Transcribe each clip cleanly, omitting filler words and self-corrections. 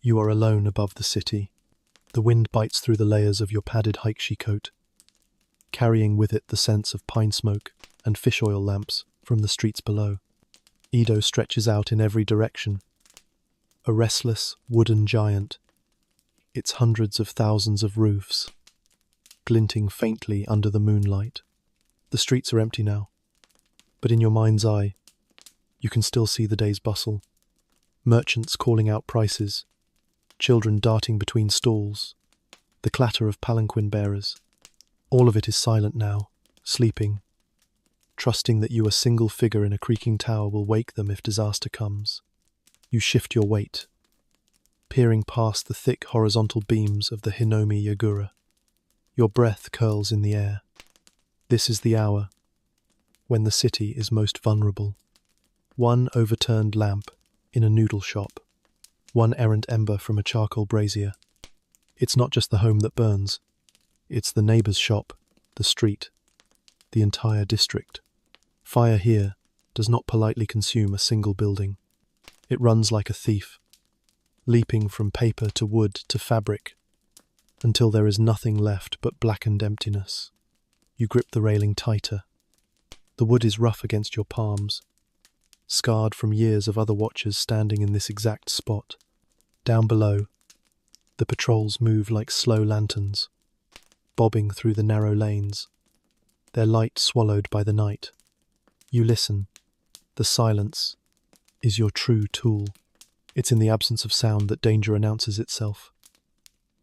You are alone above the city. The wind bites through the layers of your padded haikishi coat, carrying with it the scents of pine smoke and fish oil lamps from the streets below. Edo stretches out in every direction, a restless wooden giant, its hundreds of thousands of roofs glinting faintly under the moonlight. The streets are empty now, but in your mind's eye, you can still see the day's bustle. Merchants calling out prices, children darting between stalls, the clatter of palanquin bearers. All of it is silent now, sleeping, trusting that you, a single figure in a creaking tower, will wake them if disaster comes. You shift your weight, peering past the thick horizontal beams of the hinomi-yagura. Your breath curls in the air. This is the hour when the city is most vulnerable. One overturned lamp in a noodle shop, one errant ember from a charcoal brazier. It's not just the home that burns, it's the neighbor's shop, the street, the entire district. Fire here does not politely consume a single building. It runs like a thief, leaping from paper to wood to fabric, until there is nothing left but blackened emptiness. You grip the railing tighter. The wood is rough against your palms, scarred from years of other watchers standing in this exact spot. Down below, the patrols move like slow lanterns, bobbing through the narrow lanes, their light swallowed by the night. You listen. The silence is your true tool. It's in the absence of sound that danger announces itself.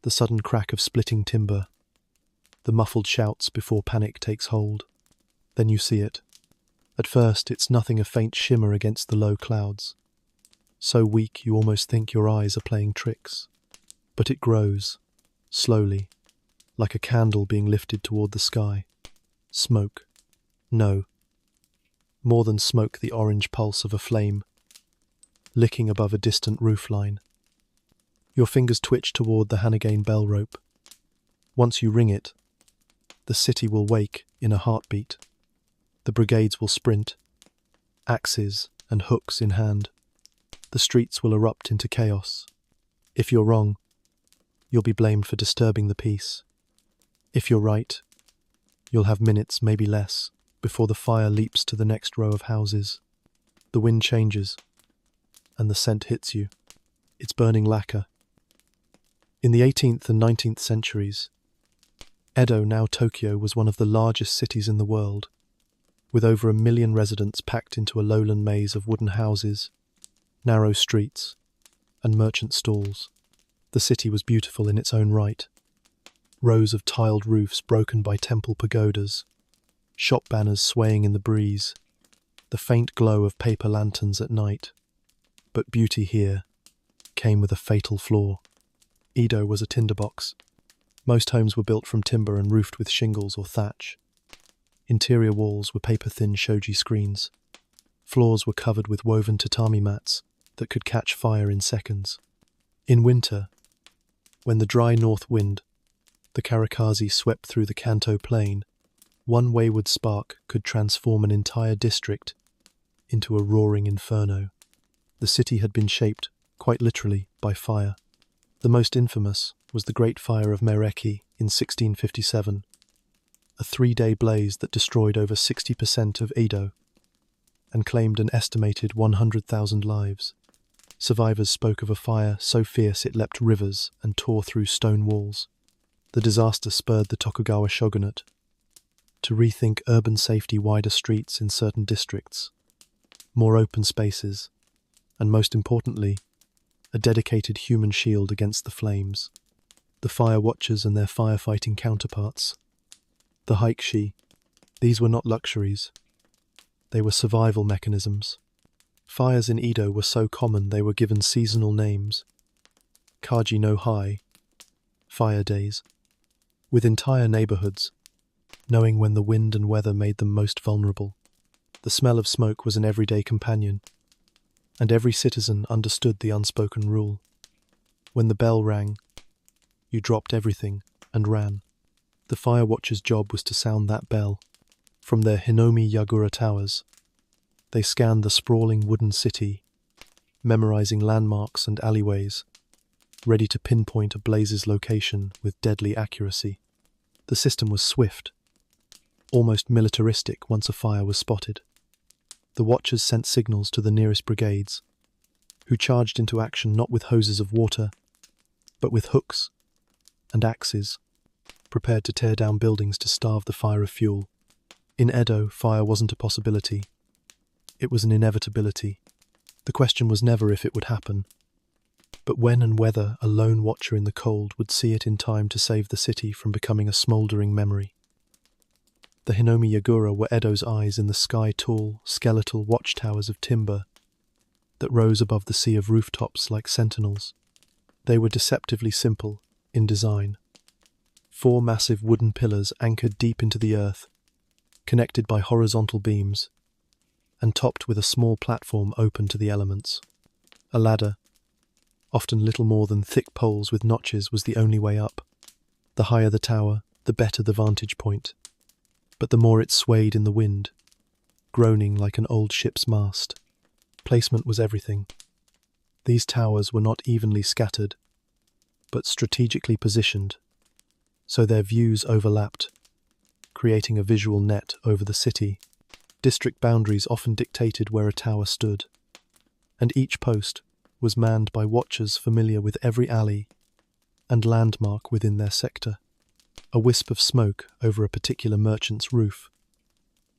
The sudden crack of splitting timber, the muffled shouts before panic takes hold. Then you see it. At first, it's nothing, a faint shimmer against the low clouds, so weak you almost think your eyes are playing tricks. But it grows, slowly, like a candle being lifted toward the sky. Smoke. No. More than smoke, the orange pulse of a flame, licking above a distant roofline. Your fingers twitch toward the hanegane bell rope. Once you ring it, the city will wake in a heartbeat. The brigades will sprint, axes and hooks in hand. The streets will erupt into chaos. If you're wrong, you'll be blamed for disturbing the peace. If you're right, you'll have minutes, maybe less, before the fire leaps to the next row of houses. The wind changes, and the scent hits you. It's burning lacquer. In the 18th and 19th centuries, Edo, now Tokyo, was one of the largest cities in the world, with over 1 million residents packed into a lowland maze of wooden houses, narrow streets, and merchant stalls. The city was beautiful in its own right. Rows of tiled roofs broken by temple pagodas, shop banners swaying in the breeze, the faint glow of paper lanterns at night. But beauty here came with a fatal flaw. Edo was a tinderbox. Most homes were built from timber and roofed with shingles or thatch. Interior walls were paper-thin shoji screens. Floors were covered with woven tatami mats that could catch fire in seconds. In winter, when the dry north wind, the Karakazi, swept through the Kanto plain, one wayward spark could transform an entire district into a roaring inferno. The city had been shaped, quite literally, by fire. The most infamous was the Great Fire of Meireki in 1657, a 3-day blaze that destroyed over 60% of Edo and claimed an estimated 100,000 lives. Survivors spoke of a fire so fierce it leapt rivers and tore through stone walls. The disaster spurred the Tokugawa shogunate to rethink urban safety, wider streets in certain districts, more open spaces, and most importantly, a dedicated human shield against the flames. The fire watchers and their firefighting counterparts, the haikishi, these were not luxuries. They were survival mechanisms. Fires in Edo were so common they were given seasonal names. Kaji no Hai, fire days, with entire neighborhoods, knowing when the wind and weather made them most vulnerable. The smell of smoke was an everyday companion, and every citizen understood the unspoken rule. When the bell rang, you dropped everything and ran. The fire watcher's job was to sound that bell. From their hinomi-yagura towers, they scanned the sprawling wooden city, memorizing landmarks and alleyways, ready to pinpoint a blaze's location with deadly accuracy. The system was swift, almost militaristic once a fire was spotted. The watchers sent signals to the nearest brigades, who charged into action not with hoses of water, but with hooks and axes, prepared to tear down buildings to starve the fire of fuel. In Edo, fire wasn't a possibility. It was an inevitability. The question was never if it would happen, but when and whether a lone watcher in the cold would see it in time to save the city from becoming a smouldering memory. The hinomi-yagura were Edo's eyes in the sky-tall, skeletal watchtowers of timber that rose above the sea of rooftops like sentinels. They were deceptively simple in design. 4 massive wooden pillars anchored deep into the earth, connected by horizontal beams, and topped with a small platform open to the elements. A ladder, often little more than thick poles with notches, was the only way up. The higher the tower, the better the vantage point, but the more it swayed in the wind, groaning like an old ship's mast. Placement was everything. These towers were not evenly scattered, but strategically positioned, so their views overlapped, creating a visual net over the city. District boundaries often dictated where a tower stood, and each post was manned by watchers familiar with every alley and landmark within their sector. A wisp of smoke over a particular merchant's roof,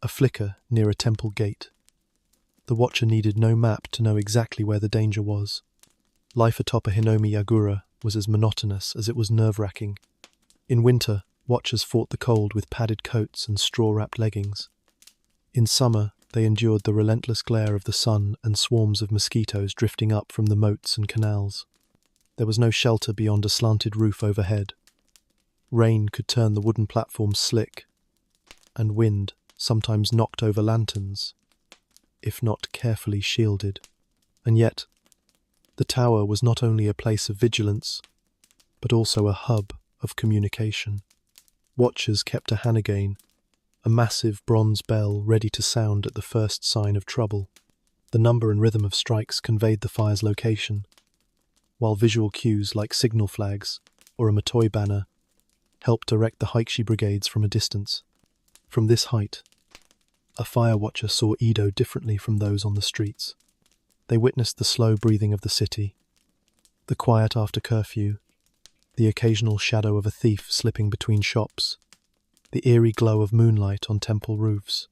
a flicker near a temple gate. The watcher needed no map to know exactly where the danger was. Life atop a hinomi-yagura was as monotonous as it was nerve-wracking. In winter, watchers fought the cold with padded coats and straw-wrapped leggings. In summer, they endured the relentless glare of the sun and swarms of mosquitoes drifting up from the moats and canals. There was no shelter beyond a slanted roof overhead. Rain could turn the wooden platforms slick, and wind sometimes knocked over lanterns, if not carefully shielded. And yet, the tower was not only a place of vigilance, but also a hub of communication. Watchers kept a hanegane, a massive bronze bell ready to sound at the first sign of trouble. The number and rhythm of strikes conveyed the fire's location, while visual cues like signal flags or a Matoi banner helped direct the Haikishi brigades from a distance. From this height, a fire watcher saw Edo differently from those on the streets. They witnessed the slow breathing of the city, the quiet after curfew, the occasional shadow of a thief slipping between shops, the eerie glow of moonlight on temple roofs.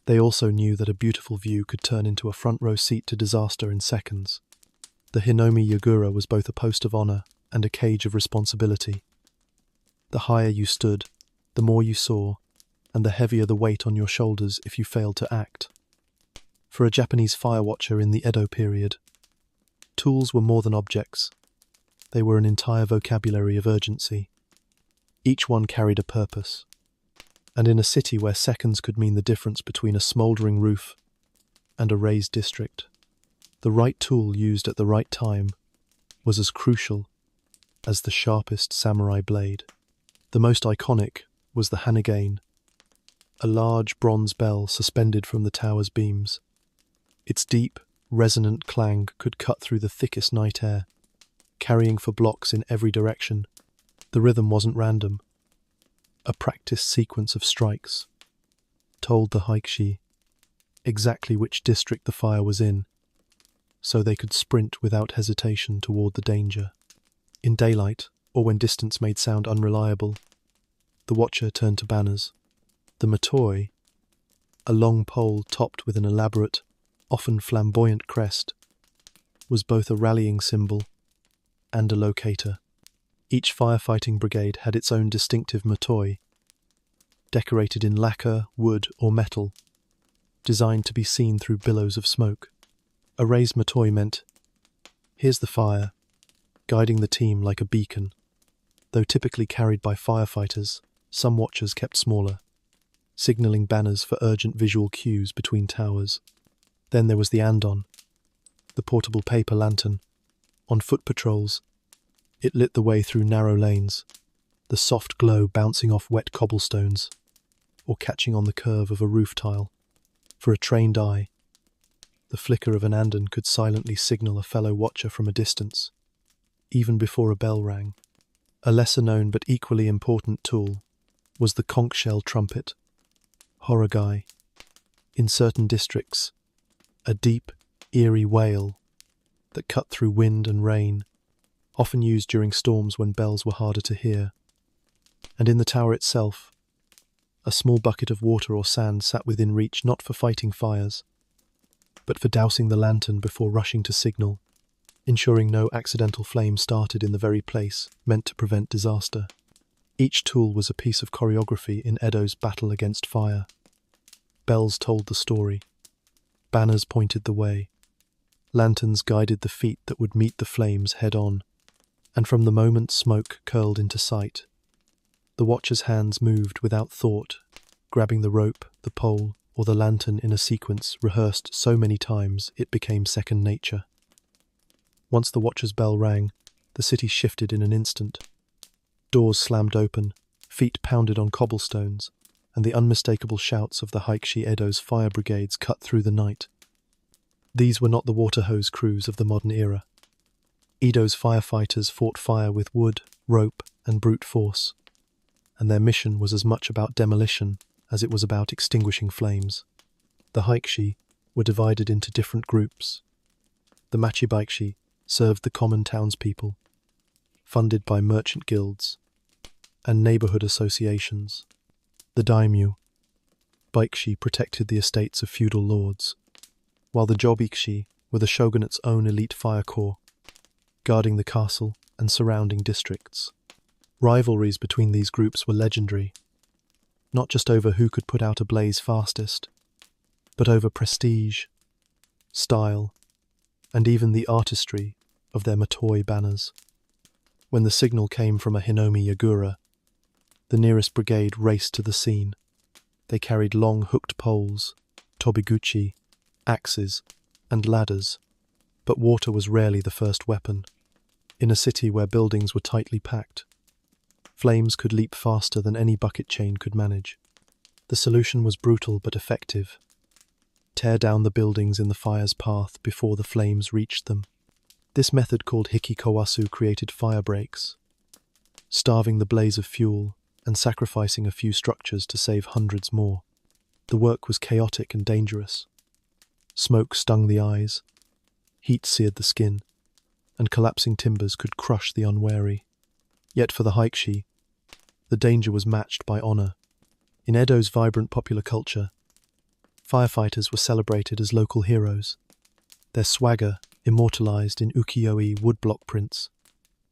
They also knew that a beautiful view could turn into a front-row seat to disaster in seconds. The hinomi-yagura was both a post of honor and a cage of responsibility. The higher you stood, the more you saw, and the heavier the weight on your shoulders if you failed to act. For a Japanese fire watcher in the Edo period, tools were more than objects. They were an entire vocabulary of urgency. Each one carried a purpose. And in a city where seconds could mean the difference between a smouldering roof and a razed district, the right tool used at the right time was as crucial as the sharpest samurai blade. The most iconic was the hanegane, a large bronze bell suspended from the tower's beams. Its deep, resonant clang could cut through the thickest night air, carrying for blocks in every direction. The rhythm wasn't random. A practiced sequence of strikes told the Haikishi exactly which district the fire was in, so they could sprint without hesitation toward the danger. In daylight, or when distance made sound unreliable, the watcher turned to banners. The Matoi, a long pole topped with an elaborate, often flamboyant crest, was both a rallying symbol and a locator. Each firefighting brigade had its own distinctive Matoi, decorated in lacquer, wood, or metal, designed to be seen through billows of smoke. A raised Matoi meant, "Here's the fire," guiding the team like a beacon. Though typically carried by firefighters, some watchers kept smaller, signaling banners for urgent visual cues between towers. Then there was the andon, the portable paper lantern. On foot patrols, it lit the way through narrow lanes, the soft glow bouncing off wet cobblestones or catching on the curve of a roof tile. For a trained eye, the flicker of an andon could silently signal a fellow watcher from a distance. even before a bell rang. A lesser-known but equally important tool was the conch shell trumpet, hanegane. In certain districts, a deep, eerie wail that cut through wind and rain, often used during storms when bells were harder to hear. And in the tower itself, a small bucket of water or sand sat within reach, not for fighting fires, but for dousing the lantern before rushing to signal, ensuring no accidental flame started in the very place meant to prevent disaster. Each tool was a piece of choreography in Edo's battle against fire. Bells told the story. Banners pointed the way. Lanterns guided the feet that would meet the flames head-on. And from the moment smoke curled into sight, the watcher's hands moved without thought, grabbing the rope, the pole, or the lantern in a sequence rehearsed so many times it became second nature. Once the watcher's bell rang, the city shifted in an instant. Doors slammed open, feet pounded on cobblestones, and the unmistakable shouts of the Edo's fire brigades cut through the night. These were not the water hose crews of the modern era. Edo's firefighters fought fire with wood, rope, and brute force, and their mission was as much about demolition as it was about extinguishing flames. The Haikishi were divided into different groups. The Machibaikishi served the common townspeople, funded by merchant guilds and neighborhood associations. The daimyo, Baikishi, protected the estates of feudal lords, while the Jobikishi were the shogunate's own elite fire corps, guarding the castle and surrounding districts. Rivalries between these groups were legendary, not just over who could put out a blaze fastest, but over prestige, style, and even the artistry of their matoi banners. When the signal came from a hinomi-yagura, the nearest brigade raced to the scene. They carried long hooked poles, tobiguchi, axes, and ladders, but water was rarely the first weapon. In a city where buildings were tightly packed, flames could leap faster than any bucket chain could manage. The solution was brutal but effective. Tear down the buildings in the fire's path before the flames reached them. This method, called hiki-kawasu, created fire breaks, starving the blaze of fuel and sacrificing a few structures to save hundreds more. The work was chaotic and dangerous. Smoke stung the eyes, heat seared the skin, and collapsing timbers could crush the unwary. Yet for the Haikishi, the danger was matched by honor. In Edo's vibrant popular culture, firefighters were celebrated as local heroes, their swagger immortalized in ukiyo-e woodblock prints.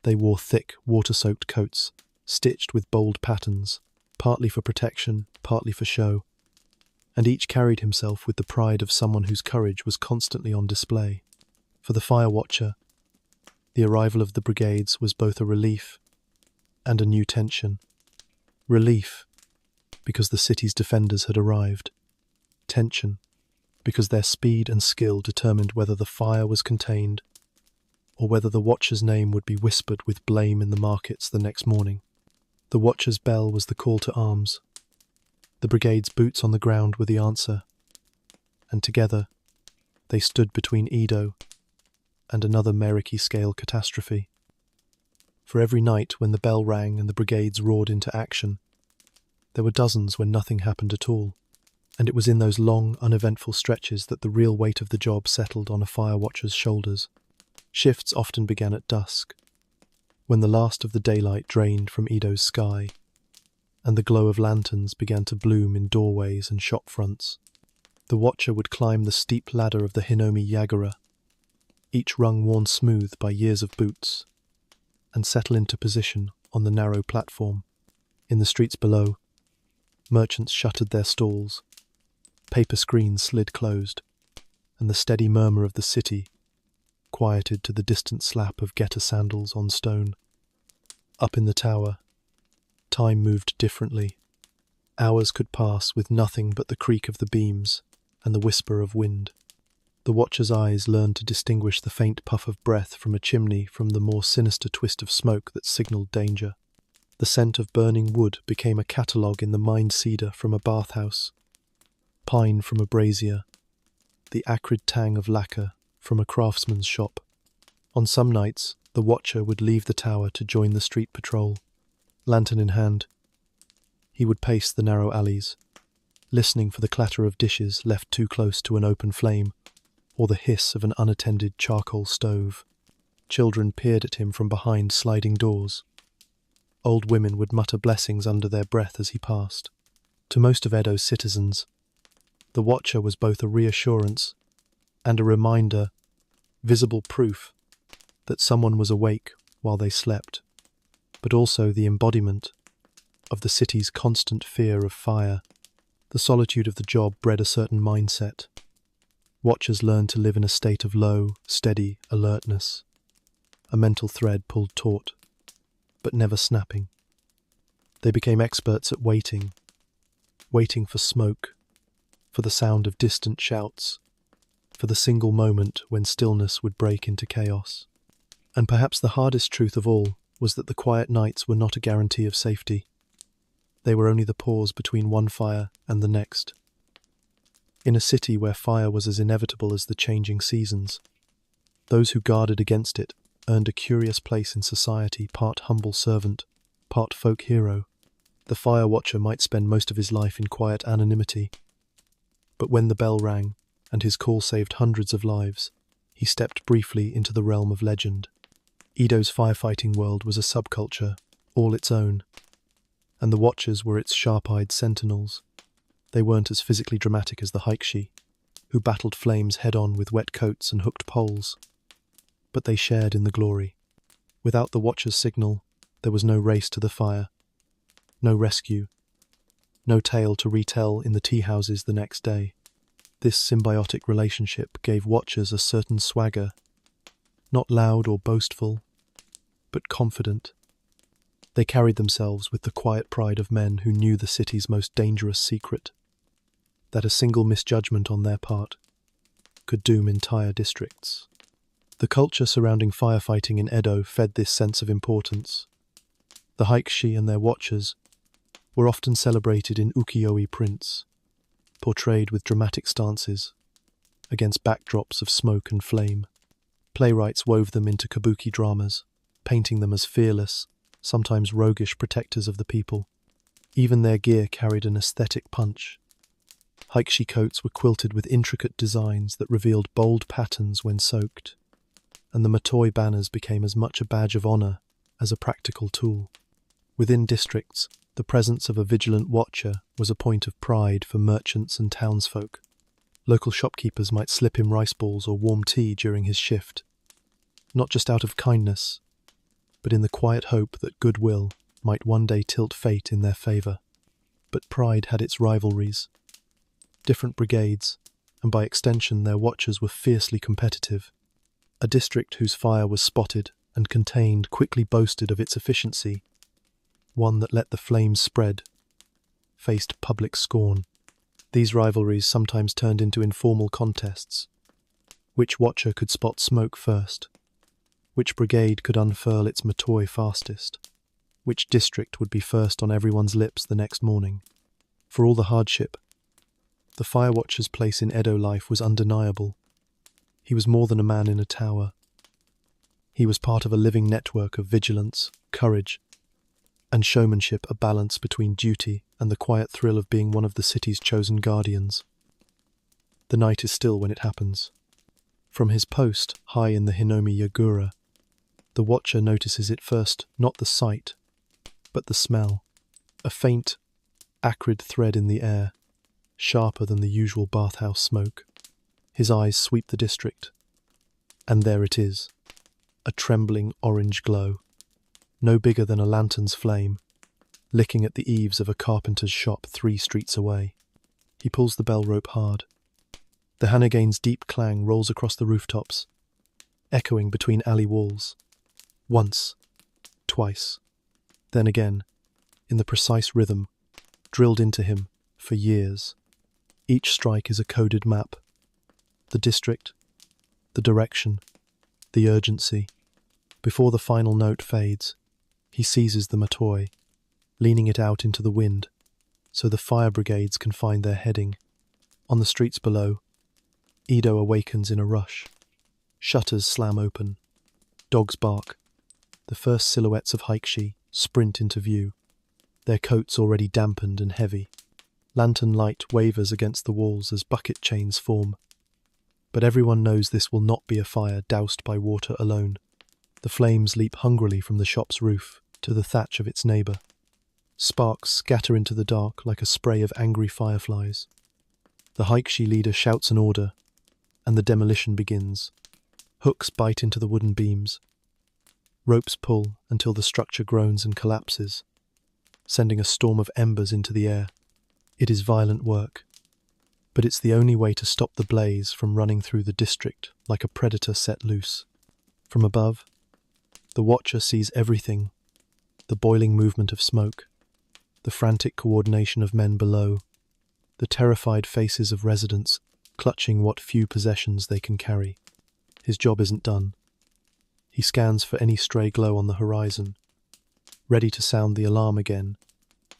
They wore thick, water-soaked coats, stitched with bold patterns, partly for protection, partly for show, and each carried himself with the pride of someone whose courage was constantly on display. For the fire watcher, the arrival of the brigades was both a relief and a new tension. Relief, because the city's defenders had arrived. Tension, because their speed and skill determined whether the fire was contained or whether the watcher's name would be whispered with blame in the markets the next morning. The watcher's bell was the call to arms. The brigade's boots on the ground were the answer. And together, they stood between Edo and another Meireki-scale catastrophe. For every night when the bell rang and the brigades roared into action, there were dozens when nothing happened at all. And it was in those long, uneventful stretches that the real weight of the job settled on a fire watcher's shoulders. Shifts often began at dusk, when the last of the daylight drained from Edo's sky, and the glow of lanterns began to bloom in doorways and shop fronts. The watcher would climb the steep ladder of the hinomi-yagura, each rung worn smooth by years of boots, and settle into position on the narrow platform. In the streets below, merchants shuttered their stalls, paper screens slid closed, and the steady murmur of the city quieted to the distant slap of getter sandals on stone. Up in the tower, time moved differently. Hours could pass with nothing but the creak of the beams and the whisper of wind. The watcher's eyes learned to distinguish the faint puff of breath from a chimney from the more sinister twist of smoke that signaled danger. The scent of burning wood became a catalogue in the mined cedar from a bathhouse, pine from a brazier, the acrid tang of lacquer from a craftsman's shop. On some nights, The watcher would leave the tower to join the street patrol, lantern in hand. He would pace the narrow alleys, listening for the clatter of dishes left too close to an open flame, or the hiss of an unattended charcoal stove. Children peered at him from behind sliding doors. Old women would mutter blessings under their breath as he passed. To most of Edo's citizens, the watcher was both a reassurance and a reminder, visible proof, that someone was awake while they slept, but also the embodiment of the city's constant fear of fire. The solitude of the job bred a certain mindset. Watchers learned to live in a state of low, steady alertness, a mental thread pulled taut, but never snapping. They became experts at waiting for smoke, for the sound of distant shouts, for the single moment when stillness would break into chaos. And perhaps the hardest truth of all was that the quiet nights were not a guarantee of safety. They were only the pause between one fire and the next. In a city where fire was as inevitable as the changing seasons, those who guarded against it earned a curious place in society, part humble servant, part folk hero. The fire watcher might spend most of his life in quiet anonymity, but when the bell rang and his call saved hundreds of lives, he stepped briefly into the realm of legend. Edo's firefighting world was a subculture, all its own, and the watchers were its sharp-eyed sentinels. They weren't as physically dramatic as the hinomi, who battled flames head-on with wet coats and hooked poles, but they shared in the glory. Without the watcher's signal, there was no race to the fire, no rescue, no tale to retell in the tea houses the next day. This symbiotic relationship gave watchers a certain swagger, not loud or boastful, but confident. They carried themselves with the quiet pride of men who knew the city's most dangerous secret, that a single misjudgment on their part could doom entire districts. The culture surrounding firefighting in Edo fed this sense of importance. The hinomi and their watchers were often celebrated in ukiyo-e prints, portrayed with dramatic stances against backdrops of smoke and flame. Playwrights wove them into kabuki dramas, painting them as fearless, sometimes roguish protectors of the people. Even their gear carried an aesthetic punch. Hinomi coats were quilted with intricate designs that revealed bold patterns when soaked, and the matoi banners became as much a badge of honor as a practical tool. Within districts, the presence of a vigilant watcher was a point of pride for merchants and townsfolk. Local shopkeepers might slip him rice balls or warm tea during his shift, not just out of kindness, but in the quiet hope that goodwill might one day tilt fate in their favor. But pride had its rivalries. Different brigades, and by extension their watchers, were fiercely competitive. A district whose fire was spotted and contained quickly boasted of its efficiency. One that let the flames spread faced public scorn. These rivalries sometimes turned into informal contests. Which watcher could spot smoke first? Which brigade could unfurl its matoi fastest? Which district would be first on everyone's lips the next morning? For all the hardship, the fire watcher's place in Edo life was undeniable. He was more than a man in a tower. He was part of a living network of vigilance, courage, and showmanship, a balance between duty and the quiet thrill of being one of the city's chosen guardians. The night is still when it happens. From his post, high in the hinomi-yagura, the watcher notices it first, not the sight, but the smell. A faint, acrid thread in the air, sharper than the usual bathhouse smoke. His eyes sweep the district, and there it is, a trembling orange glow, no bigger than a lantern's flame, licking at the eaves of a carpenter's shop 3 streets away. He pulls the bell rope hard. The hanagane's deep clang rolls across the rooftops, echoing between alley walls. Once, twice, then again, in the precise rhythm, drilled into him for years. Each strike is a coded map. The district, the direction, the urgency. Before the final note fades, he seizes the matoi, leaning it out into the wind, so the fire brigades can find their heading. On the streets below, Edo awakens in a rush. Shutters slam open. Dogs bark, The first silhouettes of hikeshi sprint into view, their coats already dampened and heavy. Lantern light wavers against the walls as bucket chains form. But everyone knows this will not be a fire doused by water alone. The flames leap hungrily from the shop's roof to the thatch of its neighbour. Sparks scatter into the dark like a spray of angry fireflies. The hikeshi leader shouts an order, and the demolition begins. Hooks bite into the wooden beams. Ropes pull until the structure groans and collapses, sending a storm of embers into the air. It is violent work, but it's the only way to stop the blaze from running through the district like a predator set loose. From above, the watcher sees everything: the boiling movement of smoke, the frantic coordination of men below, the terrified faces of residents clutching what few possessions they can carry. His job isn't done. He scans for any stray glow on the horizon, ready to sound the alarm again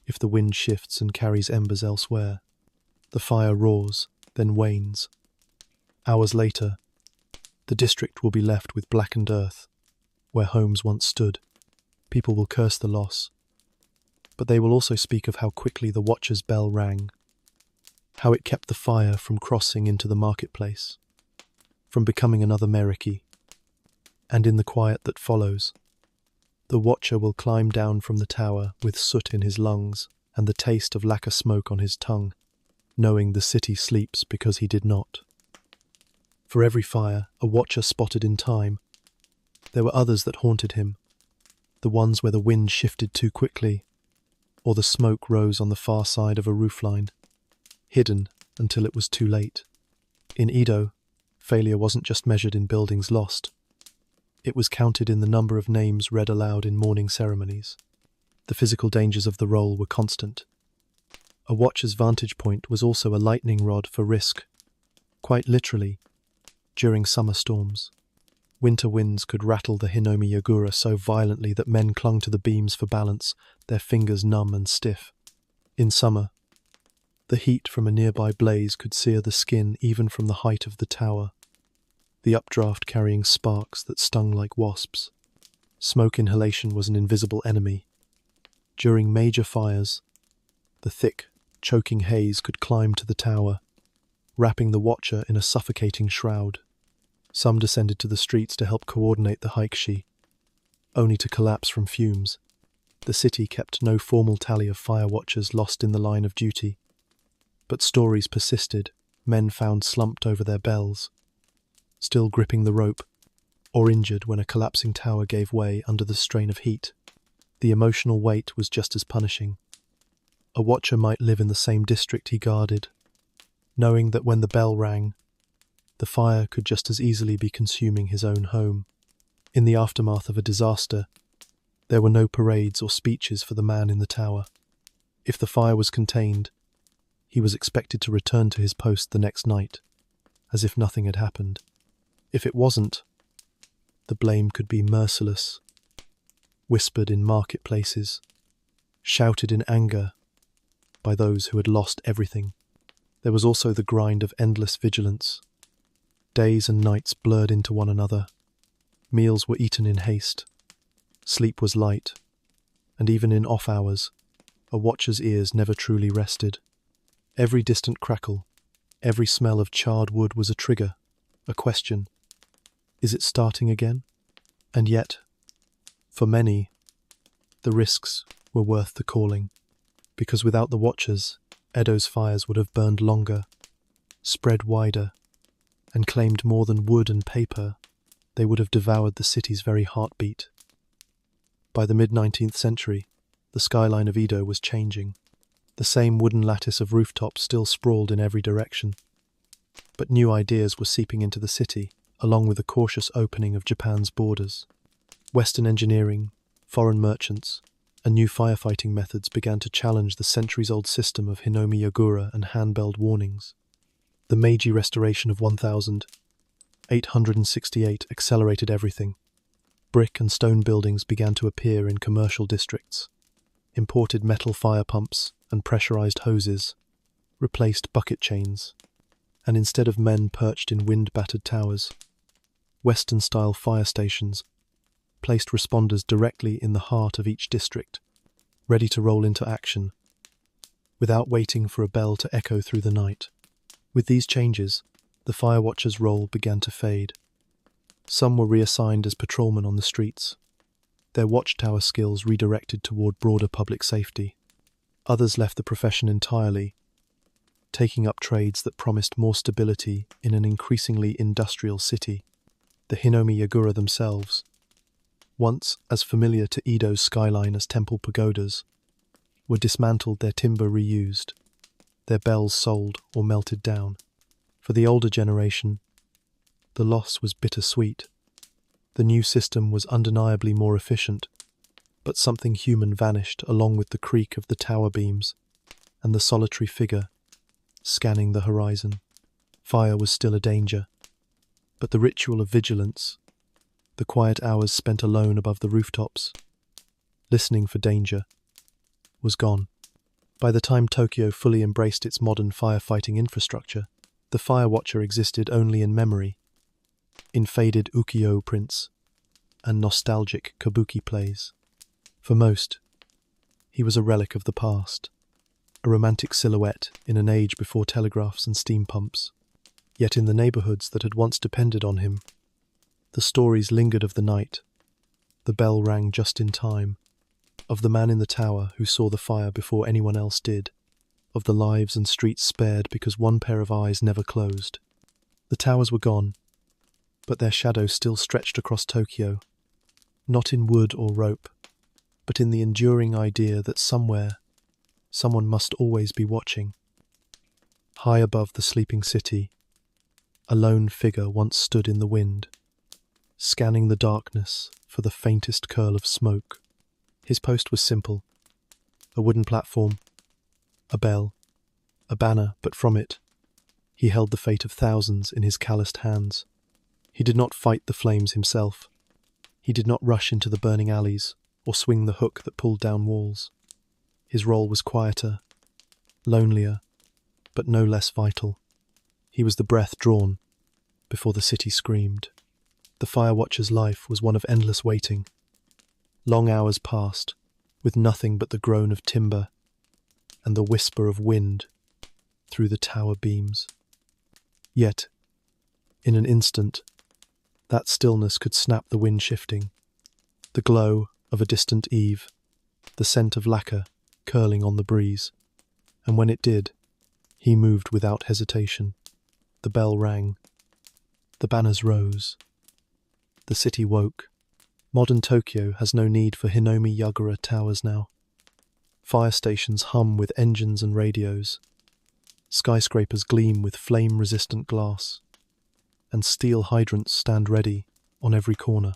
if the wind shifts and carries embers elsewhere. The fire roars, then wanes. Hours later, the district will be left with blackened earth, where homes once stood. People will curse the loss, but they will also speak of how quickly the watcher's bell rang, how it kept the fire from crossing into the marketplace, from becoming another Meireki. And in the quiet that follows, the watcher will climb down from the tower with soot in his lungs and the taste of lacquer smoke on his tongue, knowing the city sleeps because he did not. For every fire a watcher spotted in time, there were others that haunted him, the ones where the wind shifted too quickly, or the smoke rose on the far side of a roofline, hidden until it was too late. In Edo, failure wasn't just measured in buildings lost. It was counted in the number of names read aloud in mourning ceremonies. The physical dangers of the role were constant. A watcher's vantage point was also a lightning rod for risk, quite literally, during summer storms. Winter winds could rattle the hinomi-yagura so violently that men clung to the beams for balance, their fingers numb and stiff. In summer, the heat from a nearby blaze could sear the skin even from the height of the tower, the updraft carrying sparks that stung like wasps. Smoke inhalation was an invisible enemy. During major fires, the thick, choking haze could climb to the tower, wrapping the watcher in a suffocating shroud. Some descended to the streets to help coordinate the hikeshi, only to collapse from fumes. The city kept no formal tally of fire watchers lost in the line of duty, but stories persisted, men found slumped over their bells, still gripping the rope, or injured when a collapsing tower gave way under the strain of heat. The emotional weight was just as punishing. A watcher might live in the same district he guarded, knowing that when the bell rang, the fire could just as easily be consuming his own home. In the aftermath of a disaster, there were no parades or speeches for the man in the tower. If the fire was contained, he was expected to return to his post the next night, as if nothing had happened. If it wasn't, the blame could be merciless, whispered in marketplaces, shouted in anger by those who had lost everything. There was also the grind of endless vigilance. Days and nights blurred into one another. Meals were eaten in haste. Sleep was light, and even in off hours, a watcher's ears never truly rested. Every distant crackle, every smell of charred wood was a trigger, a question. Is it starting again? And yet, for many, the risks were worth the calling, because without the watchers, Edo's fires would have burned longer, spread wider, and claimed more than wood and paper. They would have devoured the city's very heartbeat. By the mid-19th century, the skyline of Edo was changing. The same wooden lattice of rooftops still sprawled in every direction. But new ideas were seeping into the city, along with the cautious opening of Japan's borders. Western engineering, foreign merchants, and new firefighting methods began to challenge the centuries-old system of hinomi-yagura and hand-belled warnings. The Meiji Restoration of 1868 accelerated everything. Brick and stone buildings began to appear in commercial districts. Imported metal fire pumps and pressurized hoses replaced bucket chains, and instead of men perched in wind-battered towers, Western-style fire stations placed responders directly in the heart of each district, ready to roll into action, without waiting for a bell to echo through the night. With these changes, the fire watchers' role began to fade. Some were reassigned as patrolmen on the streets, their watchtower skills redirected toward broader public safety. Others left the profession entirely, taking up trades that promised more stability in an increasingly industrial city. The hinomi-yagura themselves, once as familiar to Edo's skyline as temple pagodas, were dismantled, their timber reused, their bells sold or melted down. For the older generation, the loss was bittersweet. The new system was undeniably more efficient, but something human vanished along with the creak of the tower beams and the solitary figure scanning the horizon. Fire was still a danger, but the ritual of vigilance, the quiet hours spent alone above the rooftops, listening for danger, was gone. By the time Tokyo fully embraced its modern firefighting infrastructure, the fire watcher existed only in memory, in faded ukiyo-e prints and nostalgic kabuki plays. For most, he was a relic of the past, a romantic silhouette in an age before telegraphs and steam pumps. Yet in the neighborhoods that had once depended on him, the stories lingered of the night. The bell rang just in time, of the man in the tower who saw the fire before anyone else did, of the lives and streets spared because one pair of eyes never closed. The towers were gone, but their shadows still stretched across Tokyo, not in wood or rope, but in the enduring idea that somewhere, someone must always be watching. High above the sleeping city, a lone figure once stood in the wind, scanning the darkness for the faintest curl of smoke. His post was simple: a wooden platform, a bell, a banner, but from it, he held the fate of thousands in his calloused hands. He did not fight the flames himself. He did not rush into the burning alleys or swing the hook that pulled down walls. His role was quieter, lonelier, but no less vital. He was the breath drawn before the city screamed. The fire watcher's life was one of endless waiting. Long hours passed, with nothing but the groan of timber and the whisper of wind through the tower beams. Yet, in an instant, that stillness could snap the wind shifting, the glow of a distant eve, the scent of lacquer curling on the breeze. And when it did, he moved without hesitation. The bell rang. The banners rose. The city woke. Modern Tokyo has no need for hinomi-yagura towers now. Fire stations hum with engines and radios. Skyscrapers gleam with flame-resistant glass, and steel hydrants stand ready on every corner.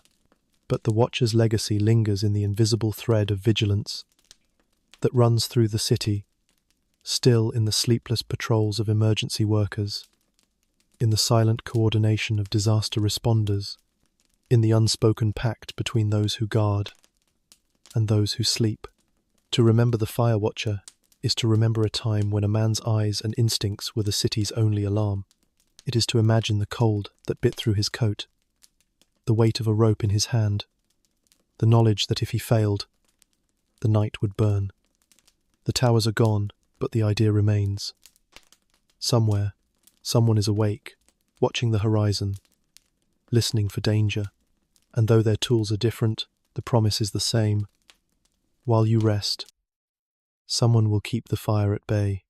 But the watcher's legacy lingers in the invisible thread of vigilance that runs through the city, still in the sleepless patrols of emergency workers, in the silent coordination of disaster responders, in the unspoken pact between those who guard and those who sleep. To remember the fire watcher is to remember a time when a man's eyes and instincts were the city's only alarm. It is to imagine the cold that bit through his coat, the weight of a rope in his hand, the knowledge that if he failed, the night would burn. The towers are gone, but the idea remains. Somewhere, someone is awake, watching the horizon, listening for danger, and though their tools are different, the promise is the same. While you rest, someone will keep the fire at bay.